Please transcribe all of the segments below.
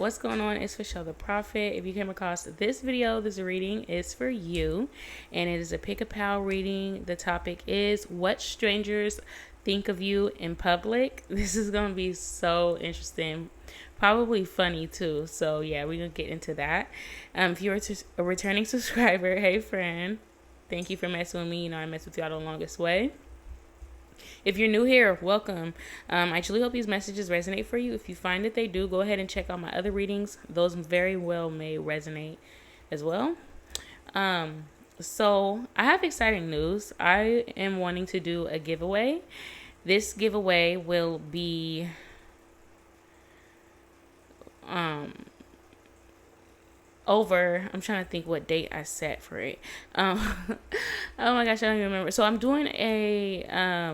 what's going on? It's Michelle the Prophet. If you came across this video, this reading is for you, and it is a pick a pal reading. The topic is what strangers think of you in public. This is gonna be so interesting, probably funny too. So yeah, we're gonna get into that. If you're a returning subscriber, hey friend, thank you for messing with me. You know I mess with y'all the longest way. If you're new here, welcome. I truly hope these messages resonate for you. If you find that they do, go ahead and check out my other readings. Those very well may resonate as well. So I have exciting news. I am wanting to do a giveaway. This giveaway will be over. I'm trying to think what date I set for it. Oh my gosh, I don't even remember. So I'm doing a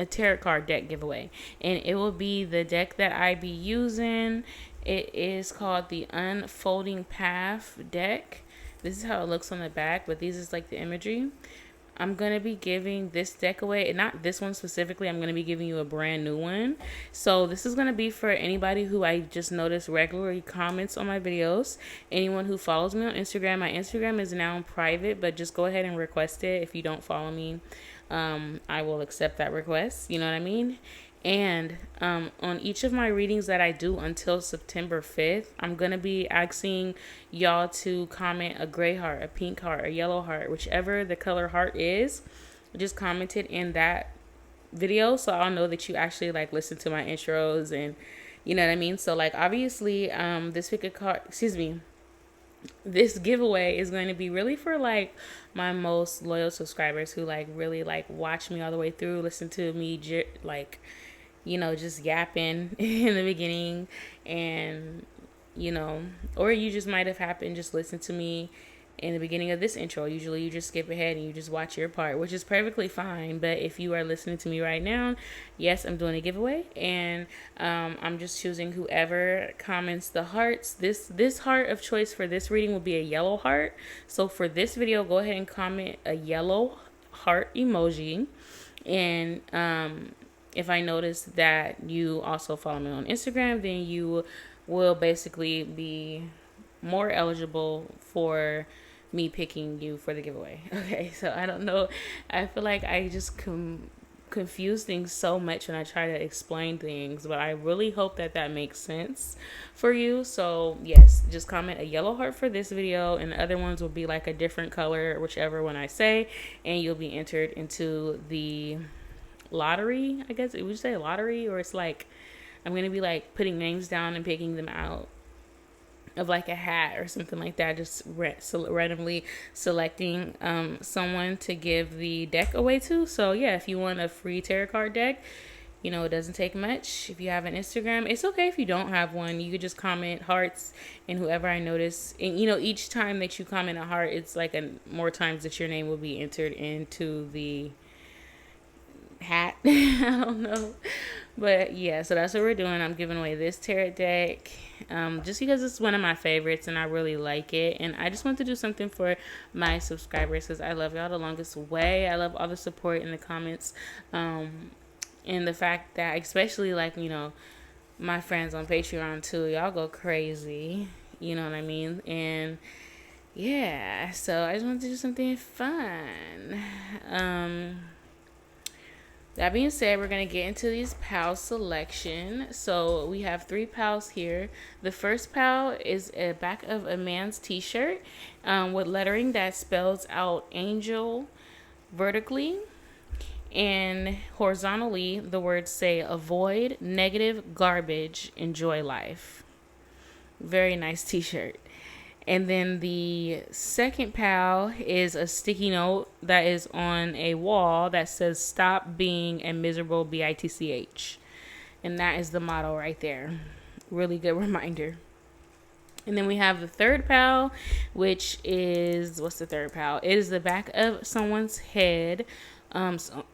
tarot card deck giveaway, and it will be the deck that I be using. It is called the Unfolding Path deck. This is how it looks on the back, but these is like the imagery. I'm going to be giving this deck away, and not this one specifically. I'm going to be giving you a brand new one. So this is going to be for anybody who I just noticed regularly comments on my videos. Anyone who follows me on Instagram. My Instagram is now private, but just go ahead and request it. If you don't follow me, I will accept that request. You know what I mean? And on each of my readings that I do until September 5th, I'm going to be asking y'all to comment a gray heart, a pink heart, a yellow heart, whichever the color heart is. Just comment it in that video so I'll know that you actually like listen to my intros, and you know what I mean? So like obviously this giveaway is going to be really for like my most loyal subscribers who like really like watch me all the way through, listen to me like, you know, just yapping in the beginning, and you know, or you just might have happened just listen to me in the beginning of this intro. Usually you just skip ahead and you just watch your part, which is perfectly fine. But if you are listening to me right now, yes, I'm doing a giveaway, and I'm just choosing whoever comments the hearts. This heart of choice for this reading will be a yellow heart. So for this video, go ahead and comment a yellow heart emoji. And if I notice that you also follow me on Instagram, then you will basically be more eligible for me picking you for the giveaway. Okay, so I don't know. I feel like I just confuse things so much when I try to explain things, but I really hope that that makes sense for you. So yes, just comment a yellow heart for this video, and the other ones will be like a different color, whichever one I say, and you'll be entered into the lottery. I guess it would say lottery, or it's like I'm gonna be like putting names down and picking them out of like a hat or something like that, just randomly selecting someone to give the deck away to. So yeah, if you want a free tarot card deck, you know, it doesn't take much. If you have an Instagram, it's okay if you don't have one. You could just comment hearts, and whoever I notice, and you know, each time that you comment a heart, it's like more times that your name will be entered into the hat. I don't know, but yeah, so that's what we're doing. I'm giving away this tarot deck just because it's one of my favorites and I really like it, and I just want to do something for my subscribers because I love y'all the longest way. I love all the support in the comments, and the fact that especially like, you know, my friends on Patreon too, y'all go crazy, you know what I mean? And yeah, so I just want to do something fun. That being said, we're going to get into these pal selection. So we have 3 pals here. The first pal is a back of a man's t-shirt with lettering that spells out angel vertically, and horizontally the words say avoid negative garbage, enjoy life. Very nice t-shirt. And then the second pal is a sticky note that is on a wall that says stop being a miserable bitch. And that is the motto right there. Really good reminder. And then we have the third pal, which is, what's the third pal? It is the back of someone's head.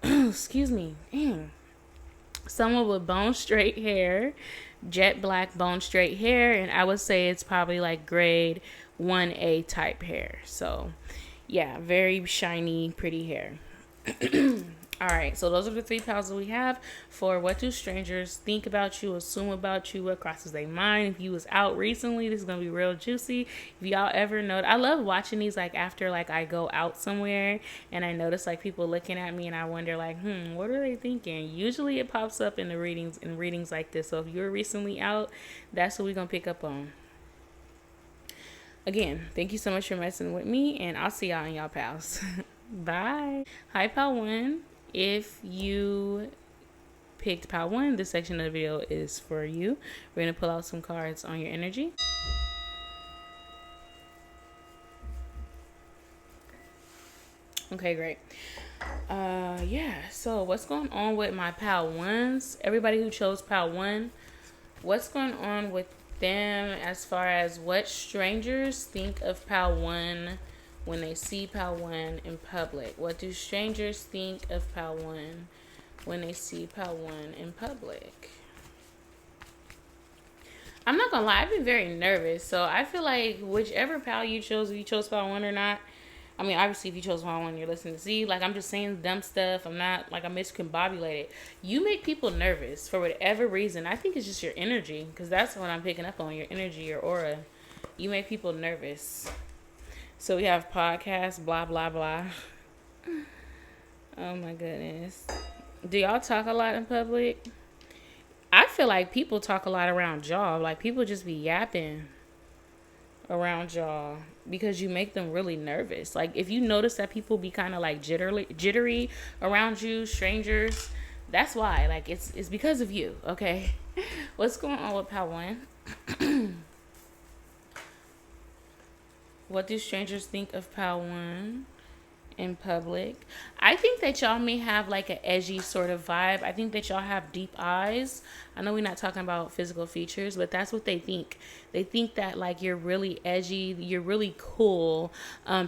Excuse me. Someone with bone straight hair, jet black bone straight hair, and I would say it's probably like grade 1A type hair. So yeah, very shiny, pretty hair. All right, so those are the three powers that we have for what do strangers think about you, assume about you, what crosses their mind. If you was out recently, this is gonna be real juicy. If y'all ever know, I love watching these like after like I go out somewhere and I notice like people looking at me and I wonder like, what are they thinking? Usually it pops up in the readings like this. So if you're recently out, that's what we're gonna pick up on. Again, thank you so much for messing with me, and I'll see y'all in y'all pals. Bye. Hi, pal one. If you picked pal one, this section of the video is for you. We're going to pull out some cards on your energy. Okay, great. Yeah, so what's going on with my pal ones? Everybody who chose pal one, what's going on with them as far as what strangers think of pal one when they see pal one in public? What do strangers think of pal one when they see pal one in public? I'm not gonna lie, I've been very nervous. So I feel like whichever pal you chose, if you chose pal one or not, I mean, obviously, if you chose pal one, you're listening to Z. Like, I'm just saying dumb stuff. I'm not, like, I'm miscombobulated. You make people nervous for whatever reason. I think it's just your energy, because that's what I'm picking up on, your energy, your aura. You make people nervous. So we have podcasts, blah, blah, blah. Oh, my goodness. Do y'all talk a lot in public? I feel like people talk a lot around y'all. Like, people just be yapping around y'all because you make them really nervous. Like, if you notice that people be kind of like jittery around you, strangers, that's why. Like, it's because of you, okay? What's going on with pal one? What do strangers think of pal one in public? I think that y'all may have like an edgy sort of vibe. I think that y'all have deep eyes. I know we're not talking about physical features, but that's what they think. They think that like you're really edgy, you're really cool.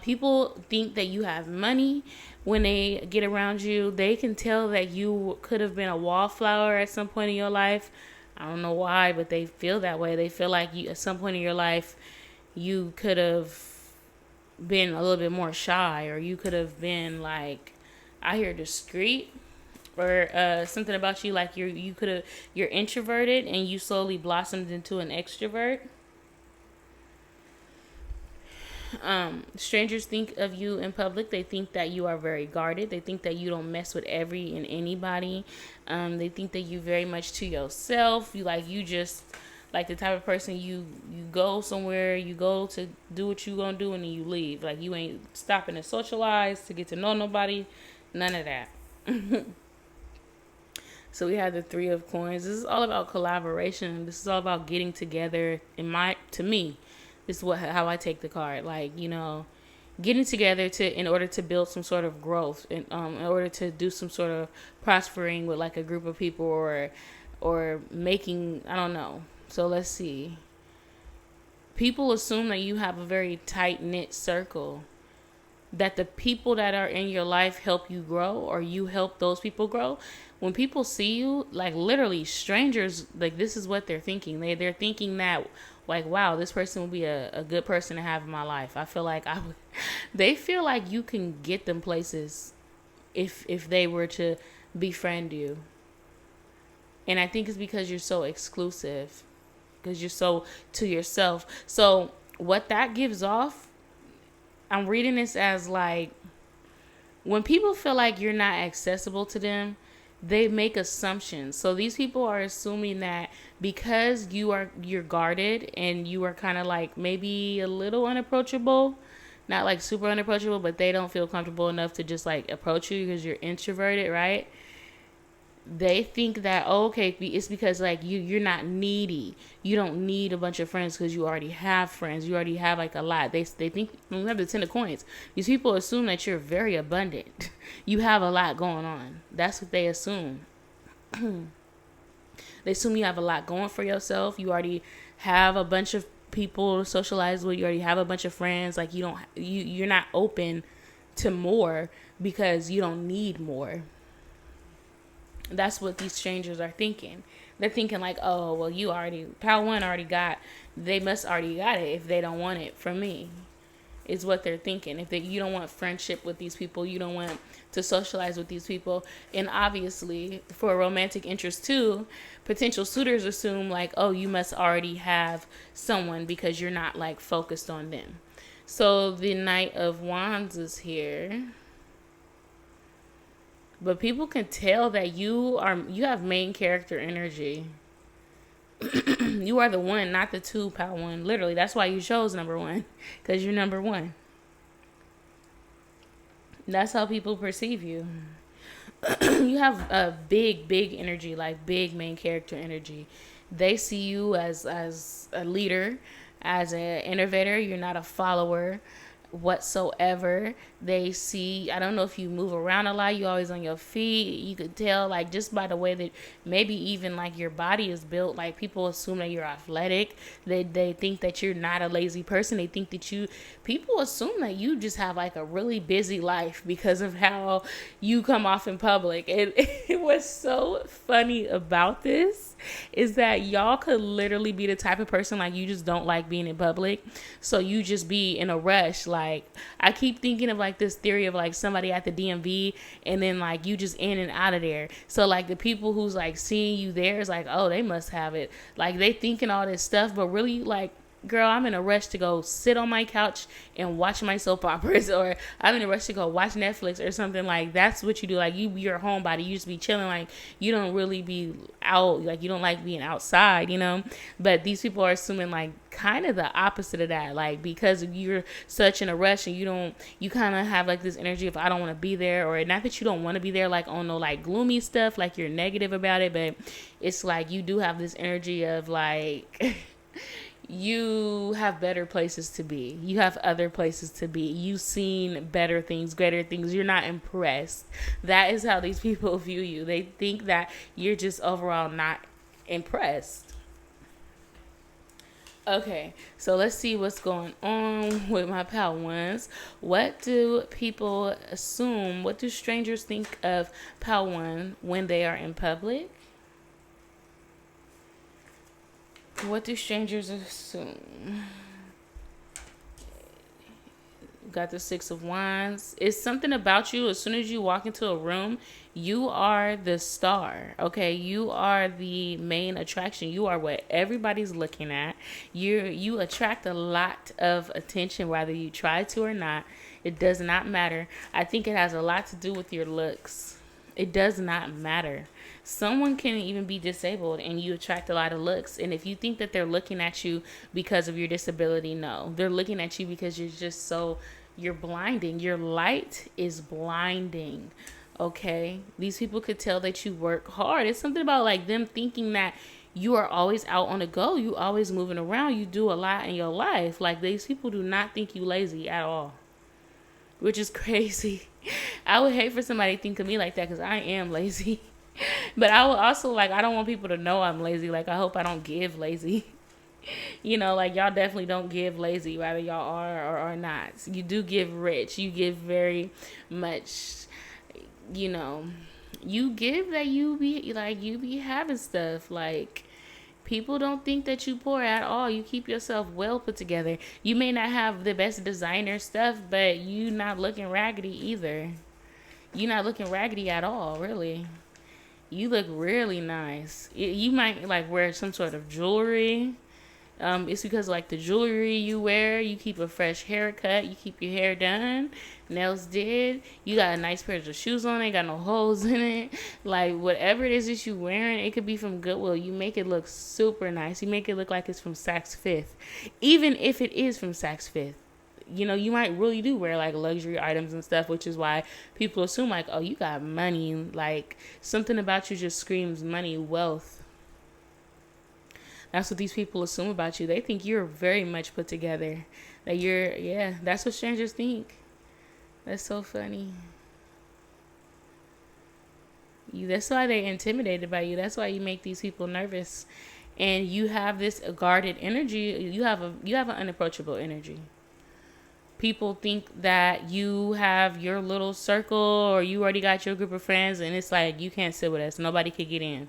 People think that you have money when they get around you. They can tell that you could have been a wallflower at some point in your life. I don't know why, but they feel that way. They feel like you at some point in your life you could have been a little bit more shy, or you could have been like, I hear discreet, or something about you like you're introverted and you slowly blossomed into an extrovert. Strangers think of you in public. They think that you are very guarded. They think that you don't mess with every and anybody. They think that you very much to yourself. You just like the type of person you go somewhere, you go to do what you gonna do, and then you leave. Like, you ain't stopping to socialize, to get to know nobody, none of that. So we have the Three of Coins. This is all about collaboration. This is all about getting together. To me, this is how I take the card. Like, getting together in order to build some sort of growth, and in order to do some sort of prospering with like a group of people, or making, I don't know. So let's see. People assume that you have a very tight-knit circle, that the people that are in your life help you grow, or you help those people grow. When people see you, like literally strangers, like this is what they're thinking. They're thinking that, like, wow, this person will be a good person to have in my life. I feel like they feel like you can get them places if they were to befriend you. And I think it's because you're so exclusive, because you're so to yourself. So what that gives off, I'm reading this as like, when people feel like you're not accessible to them, they make assumptions. So these people are assuming that because you're guarded and you are kind of like maybe a little unapproachable, not like super unapproachable, but they don't feel comfortable enough to just like approach you because you're introverted, right? They think that, okay, it's because like you're not needy. You don't need a bunch of friends because you already have friends. You already have like a lot. They think, we have the 10 of coins. These people assume that you're very abundant. You have a lot going on. That's what they assume. They assume you have a lot going for yourself. You already have a bunch of people to socialize with. You already have a bunch of friends. Like you're not open to more because you don't need more. That's what these strangers are thinking. They're thinking like, oh, well, pal one already got, they must already got it if they don't want it from me. is what they're thinking. If you don't want friendship with these people, you don't want to socialize with these people. And obviously, for a romantic interest too, potential suitors assume like, oh, you must already have someone because you're not like focused on them. So the Knight of Wands is here. But people can tell that you have main character energy. You are the one, not the two, pal one. Literally, that's why you chose number one, because you're number one. That's how people perceive you. You have a big energy, like big main character energy. They see you as a leader, as an innovator. You're not a follower whatsoever. They see, I don't know if you move around a lot, you always on your feet. You could tell like just by the way that maybe even like your body is built, like people assume that you're athletic. They think that you're not a lazy person. They think that people assume that you just have like a really busy life because of how you come off in public. And it was so funny about this is that y'all could literally be the type of person like you just don't like being in public, so you just be in a rush. Like I keep thinking of like this theory of like somebody at the DMV and then like you just in and out of there. So like the people who's like seeing you there is like, oh, they must have it. Like they thinking all this stuff, but really like, girl, I'm in a rush to go sit on my couch and watch my soap operas, or I'm in a rush to go watch Netflix or something. Like that's what you do. Like you're a homebody. You just be chilling. Like you don't really be out. Like you don't like being outside, you know. But these people are assuming like kind of the opposite of that. Like because you're such in a rush and you kind of have like this energy of I don't want to be there, or not that you don't want to be there like on no like gloomy stuff, like you're negative about it, but it's like you do have this energy of like you have better places to be. You have other places to be. You've seen better things, greater things. You're not impressed. That is how these people view you. They think that you're just overall not impressed. Okay, so let's see what's going on with my pal ones. What do people assume? What do strangers think of pal one when they are in public? What do strangers assume? Got the Six of Wands. It's something about you. As soon as you walk into a room, you are the star. Okay, you are the main attraction. You are what everybody's looking at. You attract a lot of attention, whether you try to or not. It does not matter. I think it has a lot to do with your looks. It does not matter. Someone can even be disabled and you attract a lot of looks. And if you think that they're looking at you because of your disability, no. They're looking at you because you're blinding. Your light is blinding. Okay? These people could tell that you work hard. It's something about like them thinking that you are always out on the go. You always moving around. You do a lot in your life. Like these people do not think you lazy at all, which is crazy. I would hate for somebody to think of me like that because I am lazy. But I would also like, I don't want people to know I'm lazy. Like I hope I don't give lazy. You know, like y'all definitely don't give lazy, whether y'all are or are not. You do give rich. You give very much, you know, you give that you be having stuff. Like people don't think that you poor at all. You keep yourself well put together. You may not have the best designer stuff, but you not looking raggedy either. You not looking raggedy at all, really. You look really nice. You might like wear some sort of jewelry. It's because like the jewelry you wear, you keep a fresh haircut, you keep your hair done, nails did, you got a nice pair of shoes on, ain't got no holes in it. Like whatever it is that you wearing, it could be from Goodwill. You make it look super nice. You make it look like it's from Saks Fifth, even if it is from Saks Fifth. You know, you might really do wear like luxury items and stuff, which is why people assume like, oh, you got money. Like something about you just screams money, wealth. That's what these people assume about you. They think you're very much put together. That that's what strangers think. That's so funny. That's why they're intimidated by you. That's why you make these people nervous. And you have this guarded energy. You have an unapproachable energy. People think that you have your little circle or you already got your group of friends and it's like you can't sit with us. Nobody could get in.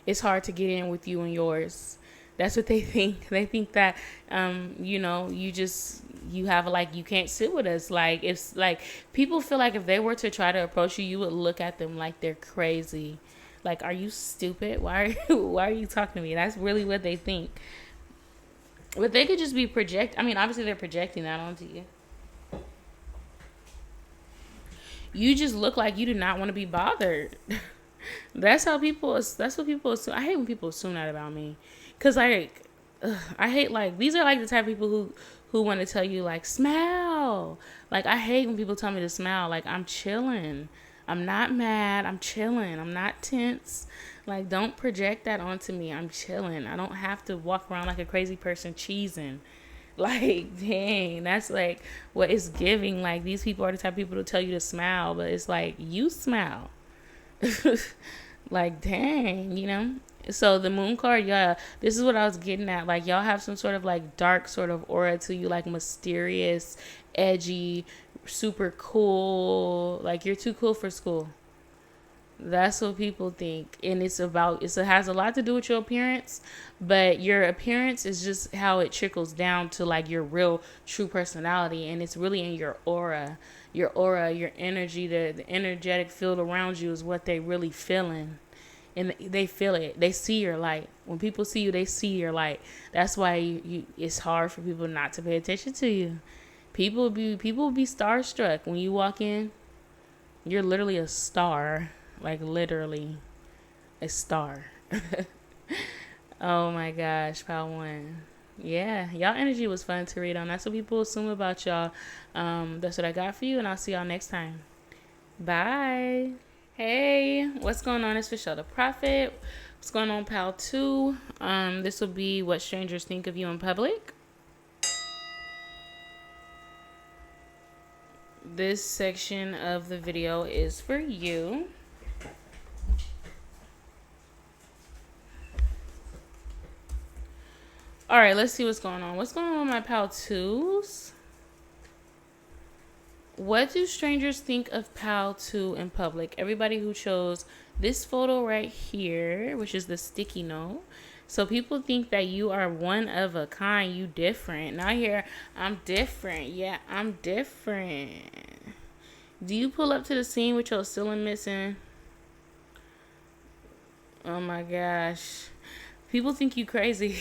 It's hard to get in with you and yours. That's what they think. They think that, you have like, you can't sit with us. Like, it's like people feel like if they were to try to approach you, you would look at them like they're crazy. Like, are you stupid? Why are you talking to me? That's really what they think. But they could just be obviously they're projecting that onto you. You just look like you do not want to be bothered. That's what people assume. I hate when people assume that about me. Cause I hate, like, these are like the type of people who want to tell you, like, smile. Like, I hate when people tell me to smile. Like, I'm chilling. I'm not mad. I'm chilling. I'm not tense. Like, don't project that onto me. I'm chilling. I don't have to walk around like a crazy person cheesing. Like, dang, that's like what it's giving. Like, these people are the type of people to tell you to smile, but it's like, you smile. Like, dang. So the moon card, yeah, this is what I was getting at. Like, y'all have some sort of like dark sort of aura to you, like mysterious, edgy, super cool. Like, you're too cool for school. That's what people think. And it has a lot to do with your appearance, but your appearance is just how it trickles down to like your real true personality. And it's really in your aura, your energy, the energetic field around you is what they really feeling. And they feel it. They see your light. When people see you, they see your light. That's why it's hard for people not to pay attention to you. People be starstruck when you walk in. You're literally a star. Like, literally a star. Oh my gosh, Pal 1. Yeah, y'all energy was fun to read on. That's what people assume about y'all. That's what I got for you, and I'll see y'all next time. Bye. Hey, what's going on? It's Michelle the Prophet. What's going on, Pal 2? This will be what strangers think of you in public. This section of the video is for you. All right, let's see what's going on. What's going on with my Pal 2s? What do strangers think of Pal 2 in public? Everybody who chose this photo right here, which is the sticky note. So people think that you are one of a kind. You different. Now here, I'm different. Yeah, I'm different. Do you pull up to the scene with your ceiling missing? Oh my gosh. People think you crazy.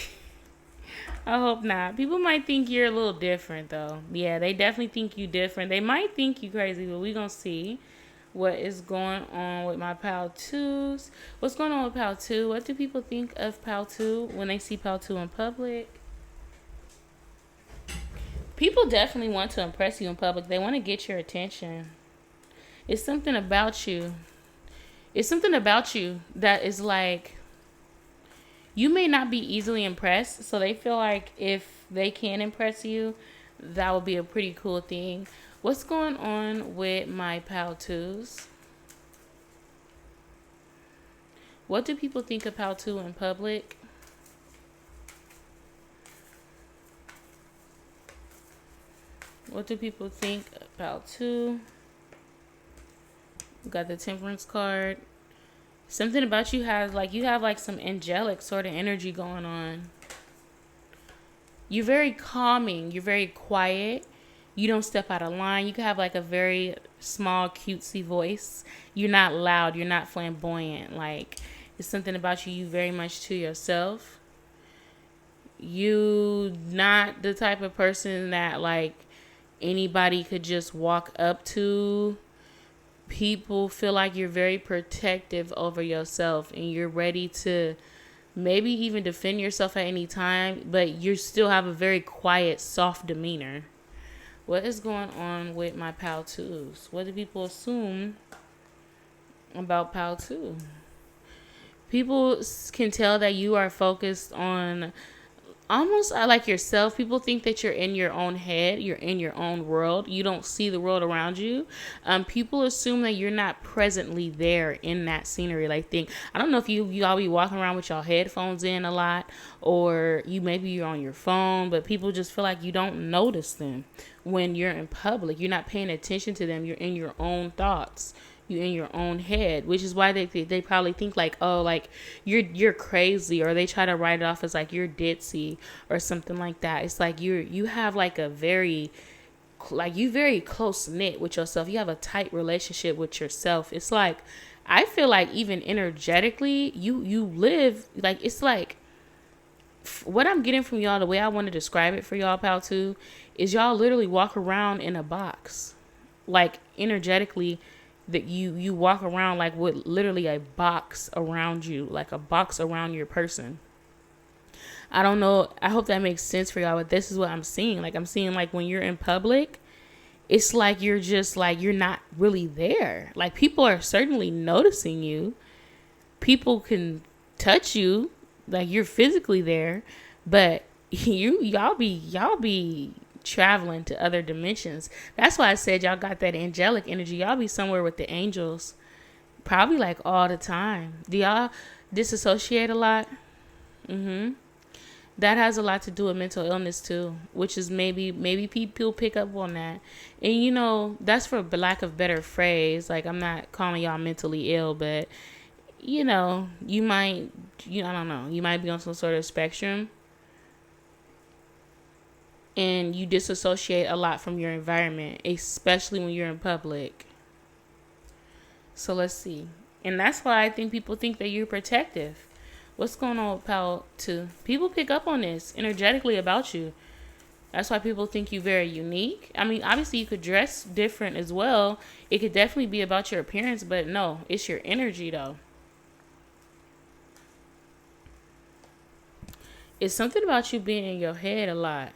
I hope not. People might think you're a little different, though. Yeah, they definitely think you different. They might think you crazy, but we gonna see what is going on with my Pal 2s. What's going on with Pal 2? What do people think of Pal 2 when they see Pal 2 in public? People definitely want to impress you in public. They want to get your attention. It's something about you. It's something about you that is like, you may not be easily impressed, so they feel like if they can impress you, that would be a pretty cool thing. What's going on with my Pal 2s? What do people think of Pal 2 in public? What do people think of Pal 2? We got the Temperance card. Something about you has like, you have like some angelic sort of energy going on. You're very calming. You're very quiet. You don't step out of line. You can have like a very small, cutesy voice. You're not loud. You're not flamboyant. Like, it's something about you very much to yourself. You not the type of person that like anybody could just walk up to. People feel like you're very protective over yourself and you're ready to maybe even defend yourself at any time, but you still have a very quiet, soft demeanor. What is going on with my Pal 2s? What do people assume about Pal 2? People can tell that you are focused on almost like yourself. People think that you're in your own head, you're in your own world. You don't see the world around you. People assume that you're not presently there in that scenery. Like, I don't know if you all be walking around with your headphones in a lot, or maybe you're on your phone, but people just feel like you don't notice them when you're in public. You're not paying attention to them. You're in your own thoughts. you in your own head, which is why they probably think like, oh, like you're crazy, or they try to write it off as like you're ditzy or something like that. It's like you have like a very, like, you very close knit with yourself. You have a tight relationship with yourself. It's like, I feel like even energetically you live like, it's like, what I'm getting from y'all, the way I want to describe it for y'all, pal, too, is y'all literally walk around in a box. Like, energetically, that you walk around like with literally a box around you, like a box around your person. I don't know. I hope that makes sense for y'all, but this is what I'm seeing. Like, I'm seeing like when you're in public, it's like you're just like, you're not really there. Like, people are certainly noticing you. People can touch you, like you're physically there, but y'all be traveling to other dimensions. That's why I said y'all got that angelic energy. Y'all be somewhere with the angels, probably like all the time. Do y'all disassociate a lot? That has a lot to do with mental illness too, which is maybe people pick up on that. And you know, that's for lack of better phrase. Like, I'm not calling y'all mentally ill, but you know, you might, I don't know, you might be on some sort of spectrum, and you disassociate a lot from your environment, especially when you're in public. So let's see. And that's why I think people think that you're protective. What's going on with Pal 2? People pick up on this energetically about you. That's why people think you very unique. I mean, obviously you could dress different as well. It could definitely be about your appearance, but no, it's your energy though. It's something about you being in your head a lot.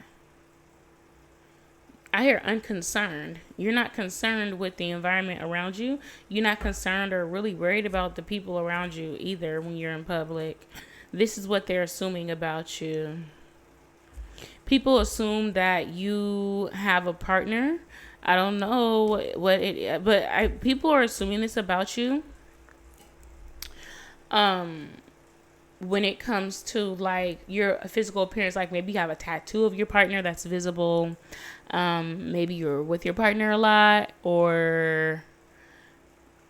I hear unconcerned. You're not concerned with the environment around you. You're not concerned or really worried about the people around you either when you're in public. This is what they're assuming about you. People assume that you have a partner. I don't know what it, but people are assuming this about you. When it comes to like your physical appearance, like maybe you have a tattoo of your partner that's visible. Maybe you're with your partner a lot, or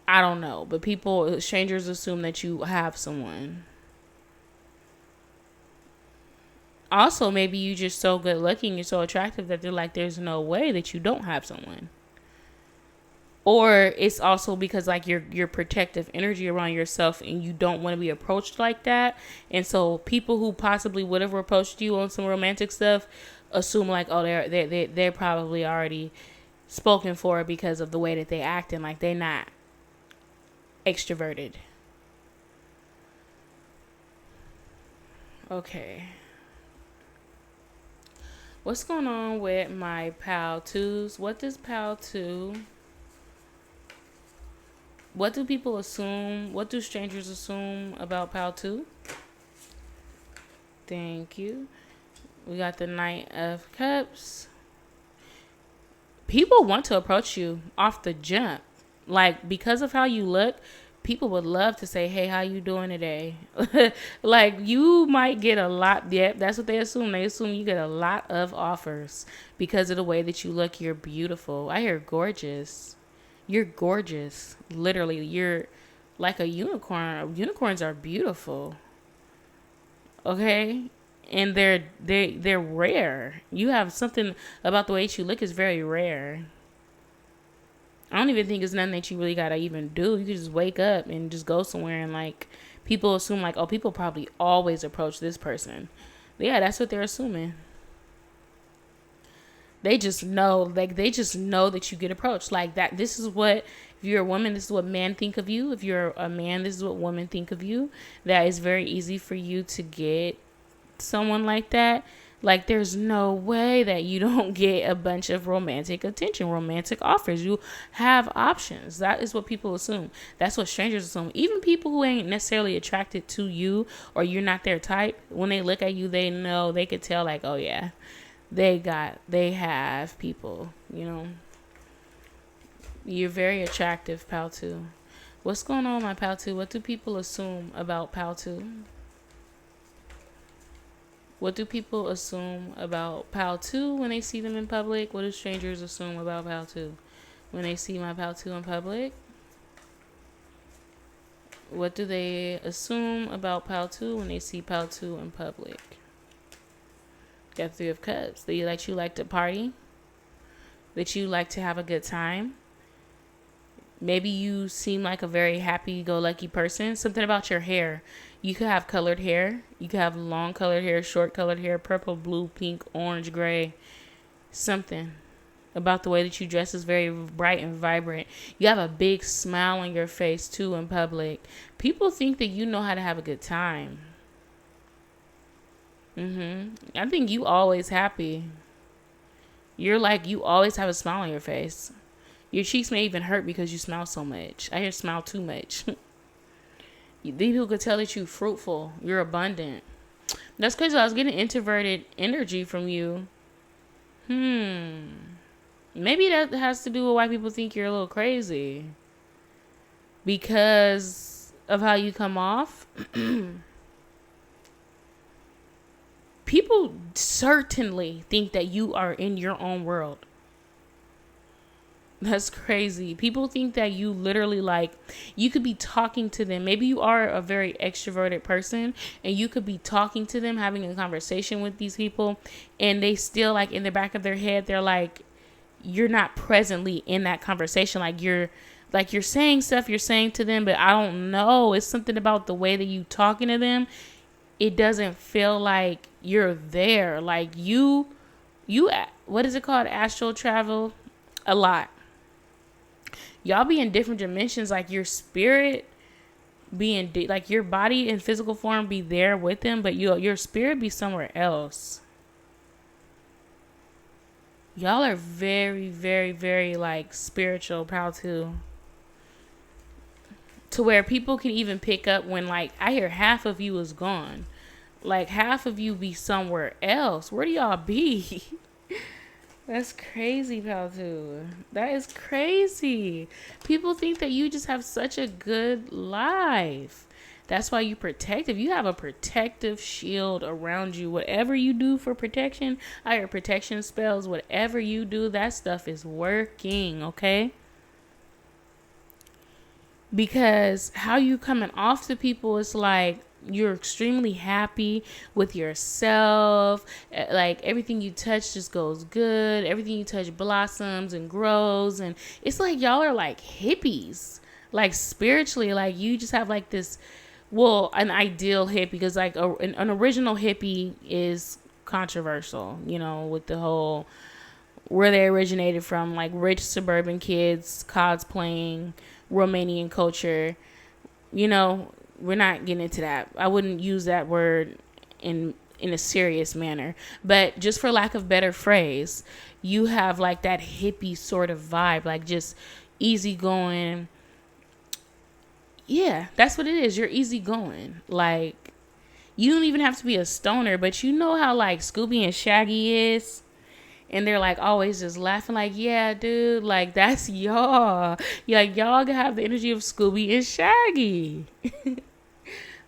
I don't know, but strangers assume that you have someone. Also, maybe you just so good looking, you're so attractive that they're like, there's no way that you don't have someone. Or it's also because like your protective energy around yourself, and you don't want to be approached like that. And so people who possibly would have approached you on some romantic stuff assume like, oh, they're probably already spoken for because of the way that they act, and like they're not extroverted. Okay. What's going on with my pal 2s? What does pal 2? What do people assume? What do strangers assume about pal 2? Thank you. We got the Knight of Cups. People want to approach you off the jump. Like, because of how you look, people would love to say, hey, how you doing today? Like, you might get a lot. Yeah, that's what they assume. They assume you get a lot of offers because of the way that you look. You're beautiful. I hear gorgeous. You're gorgeous. Literally, you're like a unicorn. Unicorns are beautiful. Okay? And they're rare. You have something about the way that you look is very rare. I don't even think it's nothing that you really gotta even do. You can just wake up and just go somewhere, and like people assume like, oh, people probably always approach this person. Yeah, that's what they're assuming. They just know, like, they just know that you get approached like that. This is what, if you're a woman, this is what men think of you. If you're a man, this is what women think of you. That is very easy for you to get someone like that. Like, there's no way that you don't get a bunch of romantic attention, romantic offers. You have options. That is what people assume. That's what strangers assume. Even people who ain't necessarily attracted to you, or you're not their type, when they look at you, they know, they could tell like, oh yeah, they have people, you know. You're very attractive, pal 2. What's going on, my pal 2? What do people assume about pal 2? What do people assume about pal 2 when they see them in public? What do strangers assume about pal 2 when they see my pal 2 in public? What do they assume about Pal2 when they see Pal2 in public? Got Three of Cups. That you like to party. That you like to have a good time. Maybe you seem like a very happy-go-lucky person. Something about your hair. You could have colored hair. You could have long colored hair, short colored hair, purple, blue, pink, orange, gray. Something about the way that you dress is very bright and vibrant. You have a big smile on your face, too, in public. People think that you know how to have a good time. I think you always happy. You always have a smile on your face. Your cheeks may even hurt because you smile so much. I hear smile too much. These people could tell that you're fruitful. You're abundant. That's crazy. I was getting introverted energy from you. Maybe that has to do with why people think you're a little crazy. Because of how you come off. People certainly think that you are in your own world. That's crazy. People think that you literally you could be talking to them. Maybe you are a very extroverted person and you could be talking to them, having a conversation with these people, and they still in the back of their head, they're you're not presently in that conversation. You're saying stuff you're saying to them, but I don't know. It's something about the way that you talking to them. It doesn't feel like you're there. You, what is it called? Astral travel a lot. Y'all be in different dimensions, your spirit be your body in physical form be there with them, but your spirit be somewhere else. Y'all are very, very, very spiritual, proud to where people can even pick up when I hear half of you is gone. Half of you be somewhere else. Where do y'all be? That's crazy, Pal2. That is crazy. People think that you just have such a good life. That's why you protective. You have a protective shield around you. Whatever you do for protection, I hear protection spells. Whatever you do, that stuff is working, okay? Because how you coming off to people is you're extremely happy with yourself. Everything you touch just goes good. Everything you touch blossoms and grows. And it's y'all are hippies. Spiritually, you just have this, an ideal hippie. Because an original hippie is controversial, with the whole where they originated from, rich suburban kids cosplaying Romanian culture. We're not getting into that. I wouldn't use that word in a serious manner. But just for lack of better phrase, you have that hippie sort of vibe, just easygoing. Yeah, that's what it is. You're easygoing. You don't even have to be a stoner, but you know how Scooby and Shaggy is? And they're always just laughing yeah, dude, that's y'all. Y'all can have the energy of Scooby and Shaggy.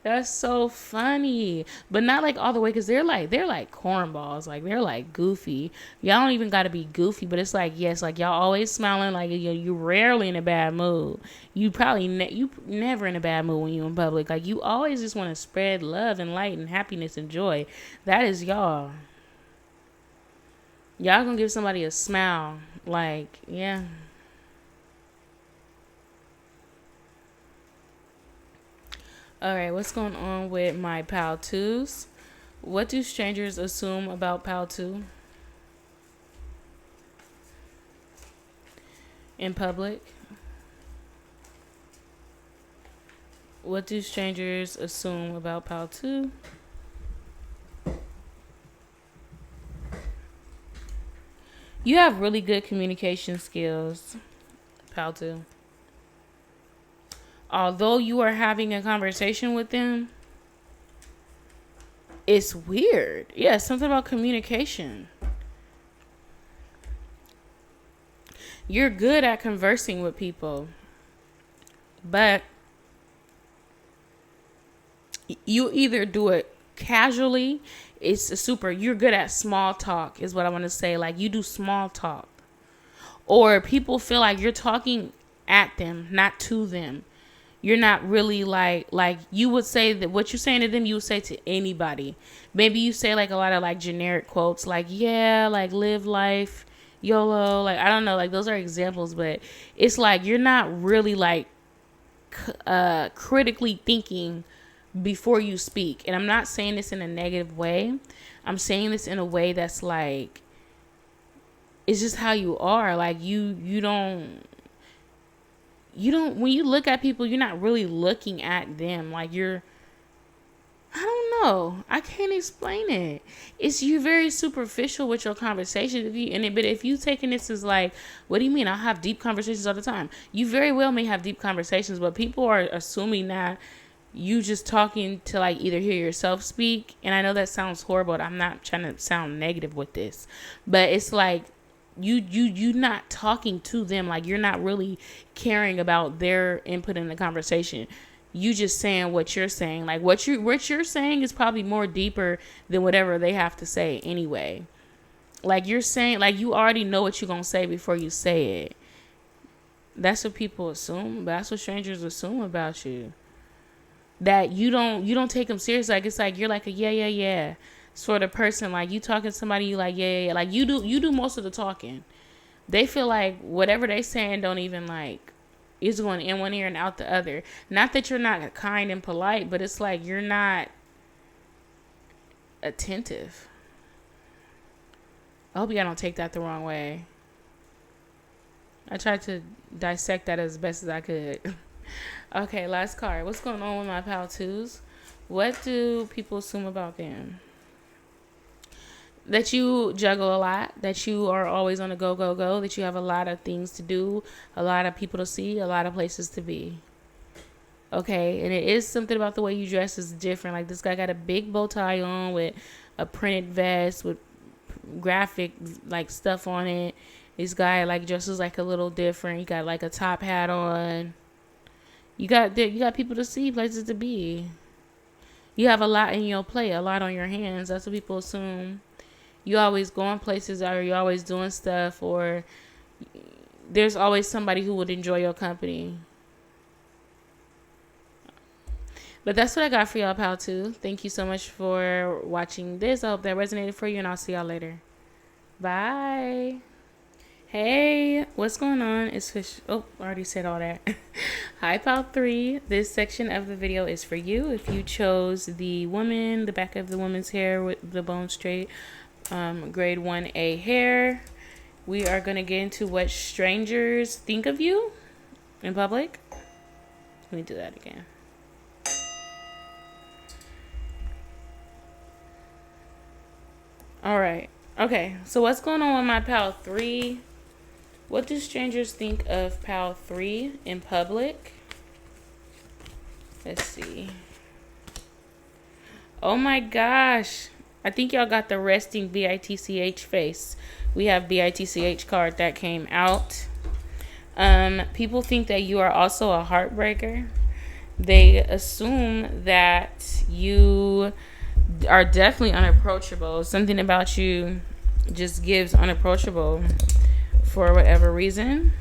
That's so funny. But not all the way, because they're cornballs. They're goofy. Y'all don't even got to be goofy, but it's yes, y'all always smiling. You're rarely in a bad mood. You probably you never in a bad mood when you in public. You always just want to spread love and light and happiness and joy. That is y'all. Y'all gonna give somebody a smile. Yeah. Alright, what's going on with my Pal2s? What do strangers assume about Pal2 in public? What do strangers assume about Pal2? You have really good communication skills, Pal2. Although you are having a conversation with them, it's weird. Yeah, something about communication. You're good at conversing with people, but you either do it casually. You're good at small talk is what I want to say. You do small talk, or people feel you're talking at them, not to them. you're not really like you would say that what you're saying to them, you would say to anybody. Maybe you say like a lot of like generic quotes like, yeah, like live life, YOLO, like I don't know, like those are examples, but it's like you're not really like critically thinking before you speak. And I'm not saying this in a negative way. I'm saying this in a way that's like, it's just how you are. Like you don't when you look at people, you're not really looking at them. Like I don't know. I can't explain it. It's you very superficial with your conversation. But if you taking this as like, what do you mean? I have deep conversations all the time. You very well may have deep conversations, but people are assuming that you just talking to like either hear yourself speak. And I know that sounds horrible. I'm not trying to sound negative with this, but it's like you not talking to them. Like you're not really caring about their input in the conversation. You just saying what you're saying. Like what you're saying is probably more deeper than whatever they have to say anyway. Like you're saying, like you already know what you're gonna say before you say it. That's what people assume. That's what strangers assume about you. That you don't take them serious. Like it's like you're like a yeah sort of person. Like you talking to somebody, you like yeah. Like you do most of the talking. They feel like whatever they saying don't even like, it's going in one ear and out the other. Not that you're not kind and polite, but it's like you're not attentive. I hope y'all don't take that the wrong way. I tried to dissect that as best as I could. Okay, last card. What's going on with my pal twos? What do people assume about them? That you juggle a lot, that you are always on the go, that you have a lot of things to do, a lot of people to see, a lot of places to be. Okay, and it is something about the way you dress is different. Like this guy got a big bow tie on with a printed vest with graphic like stuff on it. This guy like dresses like a little different. He got like a top hat on. You got people to see, places to be. You have a lot in your plate, a lot on your hands. That's what people assume. You always going places, or you're always doing stuff, or there's always somebody who would enjoy your company. But that's what I got for y'all, pal, too. Thank you so much for watching this. I hope that resonated for you, and I'll see y'all later. Bye. Hey, what's going on? It's Fish. Oh, I already said all that. Hi, pal 3. This section of the video is for you. If you chose the woman, the back of the woman's hair with the bone straight, grade 1A hair, we are going to get into what strangers think of you in public. Let me do that again. All right. Okay. So what's going on with my pal 3? What do strangers think of pal 3 in public? Let's see. Oh my gosh. I think y'all got the resting BITCH face. We have BITCH card that came out. People think that you are also a heartbreaker. They assume that you are definitely unapproachable. Something about you just gives unapproachable for whatever reason.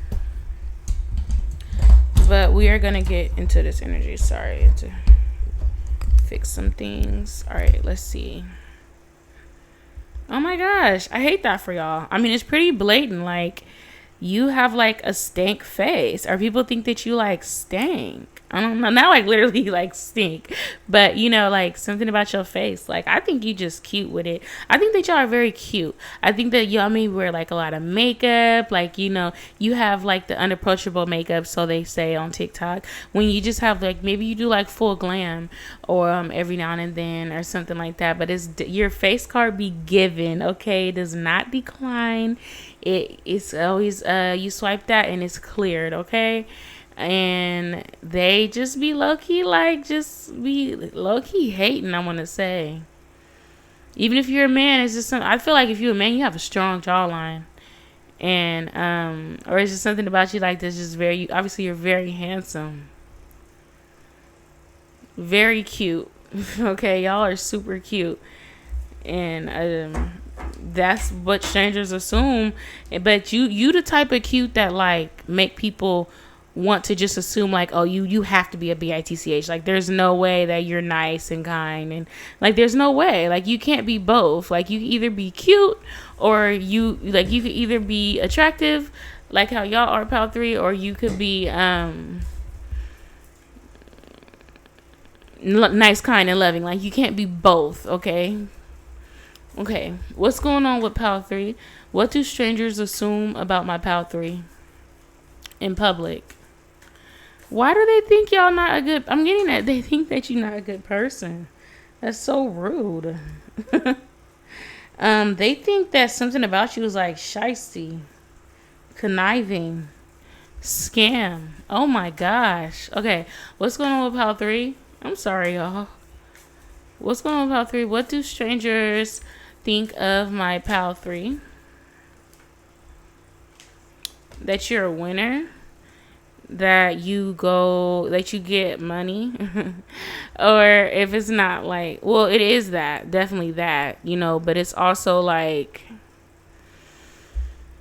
But we are going to get into this energy. Sorry, I have to fix some things. All right, let's see. Oh my gosh, I hate that for y'all. I mean, it's pretty blatant. Like, you have like a stank face, or people think that you like stink. I don't know, not like literally like stink, but you know, like something about your face. Like, I think you just cute with it. I think that y'all are very cute. I think that y'all may wear like a lot of makeup. Like, you know, you have like the unapproachable makeup, so they say on TikTok. When you just have like, maybe you do like full glam, or every now and then, or something like that. But it's your face card be given, okay? It does not decline. It's always you swipe that and it's cleared, okay? And they just be low-key, like, just be low-key hating, I want to say. Even if you're a man, it's just I feel like if you're a man, you have a strong jawline. And, or it's just something about you, like, that's just very, obviously, you're very handsome. Very cute. Okay, y'all are super cute. And, that's what strangers assume. But you the type of cute that, like, make people want to just assume like, oh, you have to be a bitch. Like there's no way that you're nice and kind, and like there's no way, like you can't be both. Like you can either be cute, or you could either be attractive like how y'all are pal 3, or you could be nice, kind, and loving. Like you can't be both. Okay, what's going on with pal 3? What do strangers assume about my pal 3 in public? Why do they think y'all not a good... I'm getting that. They think that you're not a good person. That's so rude. They think that something about you is like shisty, conniving, scam. Oh my gosh. Okay, what's going on with pal 3? I'm sorry, y'all. What's going on with pal 3? What do strangers think of my pal 3? That you're a winner, that you get money, or if it's not like, well, it is that, definitely that, but it's also like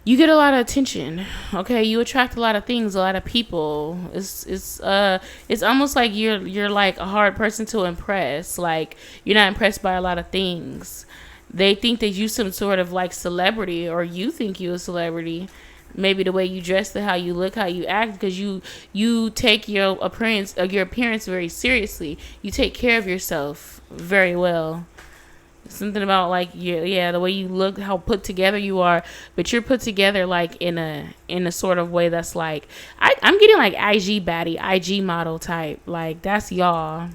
you get a lot of attention. Okay, you attract a lot of things, a lot of people. It's almost like you're like a hard person to impress. Like you're not impressed by a lot of things. They think that you some sort of like celebrity, or you think you a celebrity. Maybe the way you dress, how you look, how you act, because you take your appearance very seriously. You take care of yourself very well. Something about like the way you look, how put together you are, but you're put together like in a sort of way that's like I'm getting like IG baddie, IG model type. Like that's y'all.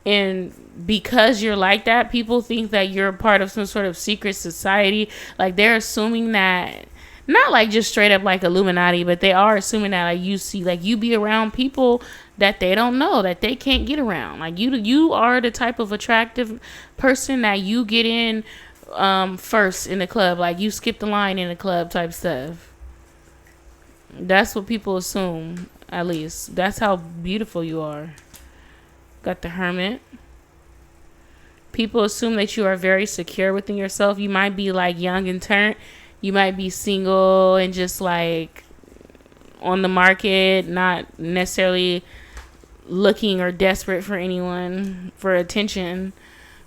And because you're like that, people think that you're part of some sort of secret society. Like they're assuming that, not like just straight up like Illuminati, but they are assuming that like you be around people that they don't know, that they can't get around. Like you are the type of attractive person that you get in first in the club. Like you skip the line in the club type stuff. That's what people assume, at least. That's how beautiful you are. Got the Hermit. People assume that you are very secure within yourself. You might be like young and turned. You might be single and just like on the market, not necessarily looking or desperate for anyone for attention.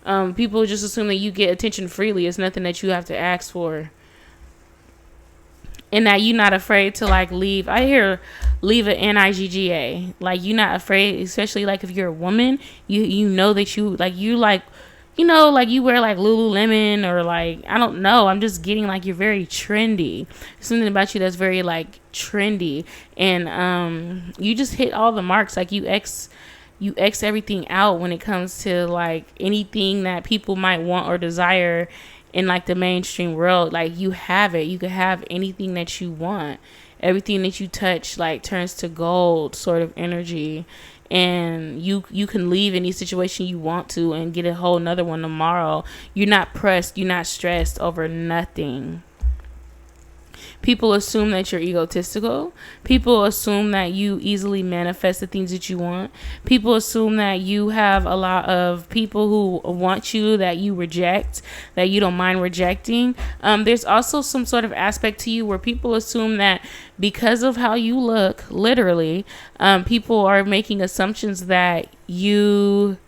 People just assume that you get attention freely. It's nothing that you have to ask for. And that you're not afraid to like leave. I hear leave an NIGGA. Like you're not afraid, especially like if you're a woman, you know that you like you wear like Lululemon, or like I don't know. I'm just getting like you're very trendy. Something about you that's very like trendy, and you just hit all the marks. Like you X everything out when it comes to like anything that people might want or desire in like the mainstream world. Like you have it. You can have anything that you want. Everything that you touch like turns to gold sort of energy, and you can leave any situation you want to and get a whole nother one tomorrow. You're not pressed, you're not stressed over nothing. People assume that you're egotistical. People assume that you easily manifest the things that you want. People assume that you have a lot of people who want you that you reject, that you don't mind rejecting. There's also some sort of aspect to you where people assume that because of how you look, literally, people are making assumptions that you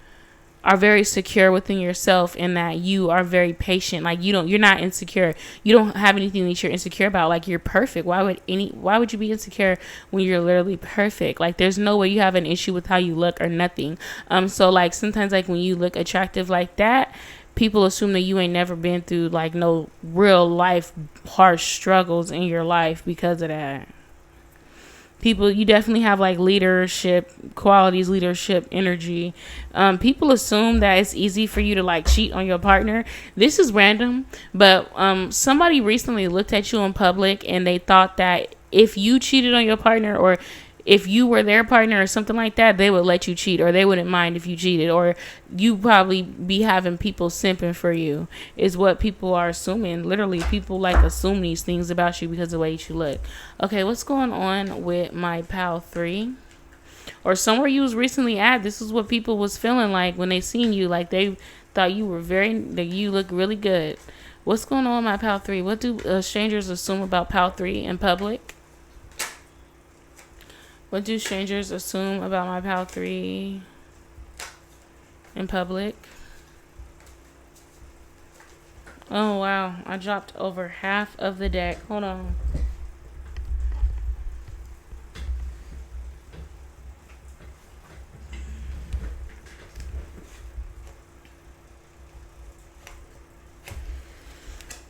are very secure within yourself, and that you are very patient. Like you're not insecure. You don't have anything that you're insecure about. Like you're perfect. Why would you be insecure when you're literally perfect? Like there's no way you have an issue with how you look or nothing. So like sometimes like when you look attractive like that, people assume that you ain't never been through like no real life harsh struggles in your life because of that. People, you definitely have like leadership qualities, leadership energy. People assume that it's easy for you to like cheat on your partner. This is random, but somebody recently looked at you in public and they thought that if you cheated on your partner, or if you were their partner or something like that, they would let you cheat, or they wouldn't mind if you cheated, or you probably be having people simping for you, is what people are assuming. Literally, people like assume these things about you because of the way you look. Okay, what's going on with my pal 3? Or somewhere you was recently at, this is what people was feeling like when they seen you. Like they thought you were that you look really good. What's going on with my pal 3? What do strangers assume about pal 3 in public? What do strangers assume about my pal 3 in public? Oh, wow. I dropped over half of the deck. Hold on.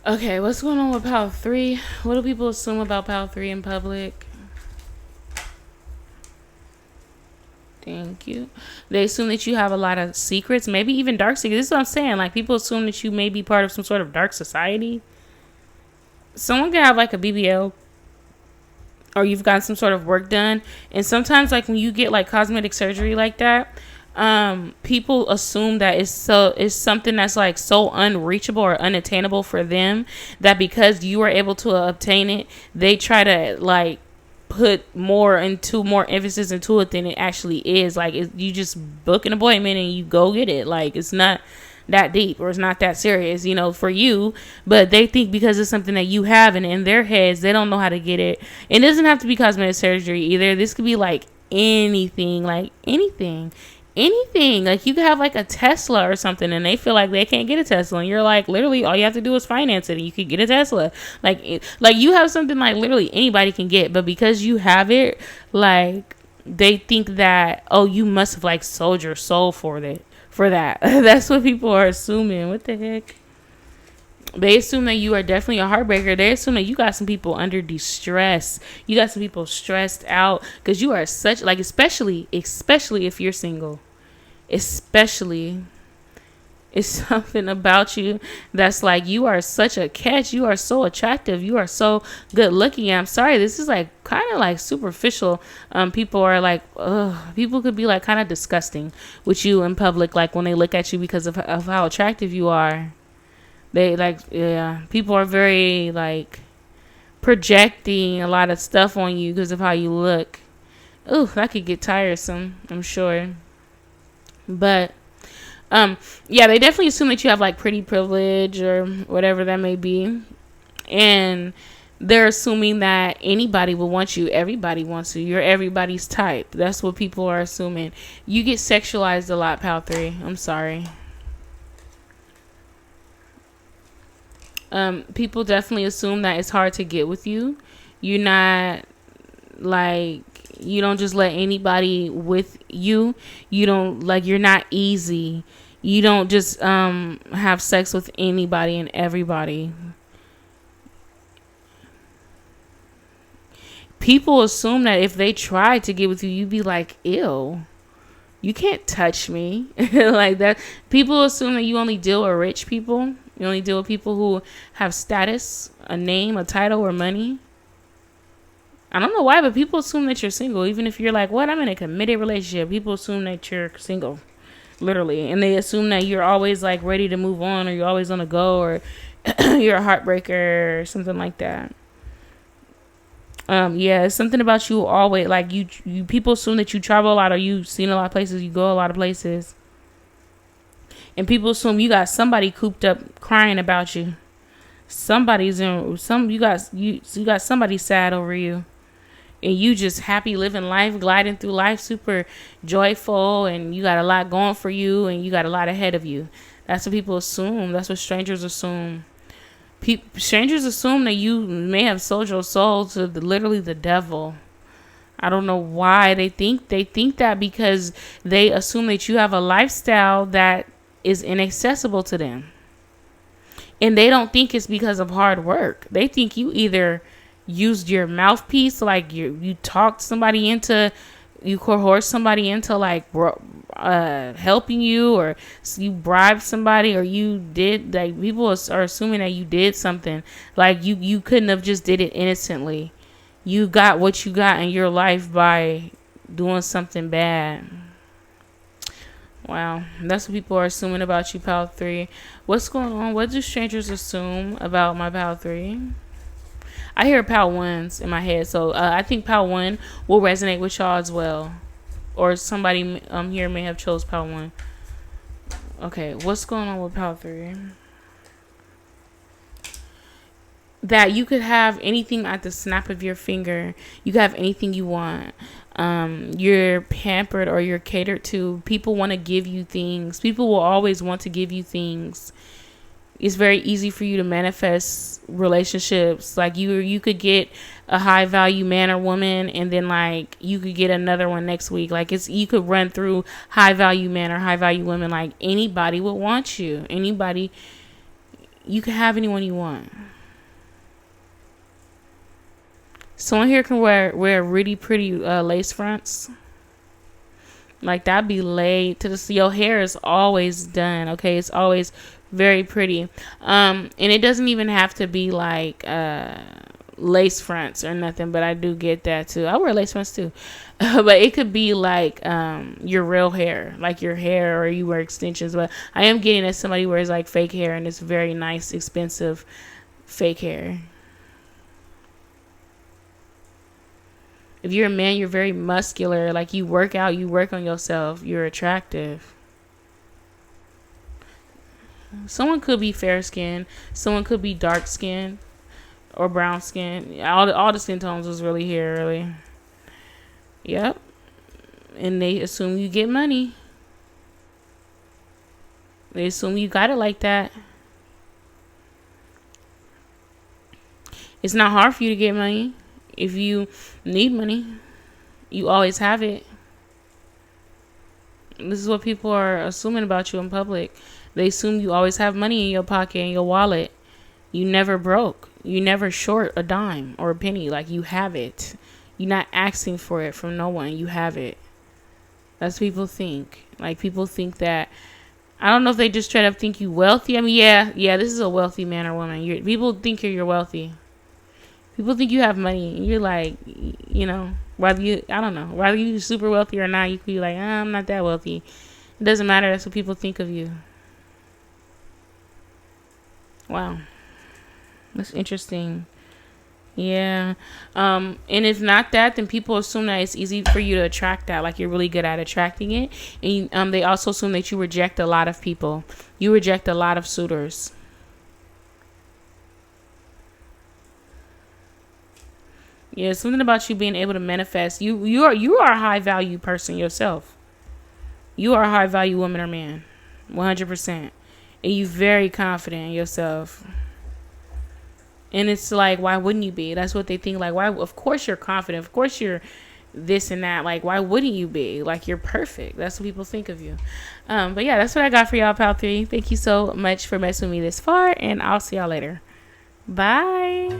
Okay, what's going on with pal 3? What do people assume about pal 3 in public? Thank you. They assume that you have a lot of secrets, maybe even dark secrets. This is what I'm saying. Like, people assume that you may be part of some sort of dark society. Someone can have like a BBL, or you've gotten some sort of work done, and sometimes like when you get like cosmetic surgery like that, people assume that it's something that's like so unreachable or unattainable for them, that because you were able to obtain it, they try to like put more emphasis into it than it actually is. Like, you just book an appointment and you go get it. Like, it's not that deep, or it's not that serious, for you. But they think because it's something that you have, and in their heads they don't know how to get it. It doesn't have to be cosmetic surgery either. This could be like anything. Like, you could have like a Tesla or something, and they feel like they can't get a Tesla, and you're like, literally all you have to do is finance it and you could get a Tesla. Like you have something like literally anybody can get, but because you have it, like, they think that, oh, you must have like sold your soul for that. That's what people are assuming. What the heck? They assume that you are definitely a heartbreaker. They assume that you got some people under distress. You got some people stressed out because you are such, like, especially if you're single. Especially, it's something about you that's like, you are such a catch. You are so attractive. You are so good looking. I'm sorry, this is like kind of like superficial. People are like, people could be like kind of disgusting with you in public, like when they look at you because of how attractive you are. They like, yeah, people are very like projecting a lot of stuff on you because of how you look. Ooh, that could get tiresome, I'm sure. But yeah, they definitely assume that you have like pretty privilege or whatever that may be, and they're assuming that anybody will want you. Everybody wants you. You're everybody's type. That's what people are assuming. You get sexualized a lot, pal 3. I'm sorry. People definitely assume that it's hard to get with you. You're not like, you don't just let anybody with you. You don't, like, you're not easy. You don't just have sex with anybody and everybody. People assume that if they try to get with you, you'd be like, ew, you can't touch me. Like that. People assume that you only deal with rich people. You only deal with people who have status, a name, a title, or money. I don't know why, but people assume that you're single. Even if you're like, what? I'm in a committed relationship. People assume that you're single. Literally. And they assume that you're always like ready to move on, or you're always on the go, or you're a heartbreaker or something like that. Yeah, it's something about you always, like, you people assume that you travel a lot, or you've seen a lot of places, you go a lot of places. And people assume you got somebody cooped up crying about you. You got somebody sad over you. And you just happy living life, gliding through life, super joyful, and you got a lot going for you, and you got a lot ahead of you. That's what people assume. That's what strangers assume. Strangers assume that you may have sold your soul to literally the devil. I don't know why they think that, because they assume that you have a lifestyle that is inaccessible to them. And they don't think it's because of hard work. They think you either used your mouthpiece, like you talked somebody into, you coerced somebody into like helping you, or you bribed somebody, or you did, like, people are assuming that you did something. Like you couldn't have just did it innocently. You got what you got in your life by doing something bad. Wow, that's what people are assuming about you, pal 3. What's going on? What do strangers assume about my pal 3? I hear pal 1s in my head, so I think pal 1 will resonate with y'all as well. Or somebody here may have chose pal 1. Okay, what's going on with pal 3? That you could have anything at the snap of your finger. You could have anything you want. You're pampered or you're catered to. People want to give you things. People will always want to give you things. It's very easy for you to manifest relationships. Like you could get a high value man or woman, and then like you could get another one next week. Like you could run through high value men or high value women. Like anybody would want you. Anybody, you can have anyone you want. Someone here can wear really pretty lace fronts. Like that'd be laid to the. Your hair is always done. Okay, it's always very pretty. And it doesn't even have to be like lace fronts or nothing. But I do get that too. I wear lace fronts too. But it could be like your real hair, like your hair, or you wear extensions. But I am getting that somebody wears like fake hair, and it's very nice, expensive fake hair. If you're a man, you're very muscular. Like you work out, you work on yourself. You're attractive. Someone could be fair skinned. Someone could be dark skinned or brown skinned. All the skin tones was really here, really. Yep. And they assume you get money. They assume you got it like that. It's not hard for you to get money. If you need money, you always have it. This is what people are assuming about you in public. They assume you always have money in your pocket, in your wallet. You never broke. You never short a dime or a penny. Like you have it. You're not asking for it from no one. You have it. That's what people think. Like people think that. I don't know if they just try to think you wealthy. I mean, yeah. This is a wealthy man or woman. People think you're wealthy. People think you have money. You're like, whether you're super wealthy or not, you could be like, I'm not that wealthy. It doesn't matter. That's what people think of you. Wow. That's interesting. Yeah. And if not that, then people assume that it's easy for you to attract that. Like you're really good at attracting it. And they also assume that you reject a lot of people. You reject a lot of suitors. Yeah, something about you being able to manifest. You are a high value person yourself. You are a high value woman or man, 100%, and you very confident in yourself. And it's like, why wouldn't you be? That's what they think. Like, why? Of course you're confident. Of course you're this and that. Like, why wouldn't you be? Like, you're perfect. That's what people think of you. But yeah, that's what I got for y'all, Pal 3. Thank you so much for messing with me this far, and I'll see y'all later. Bye.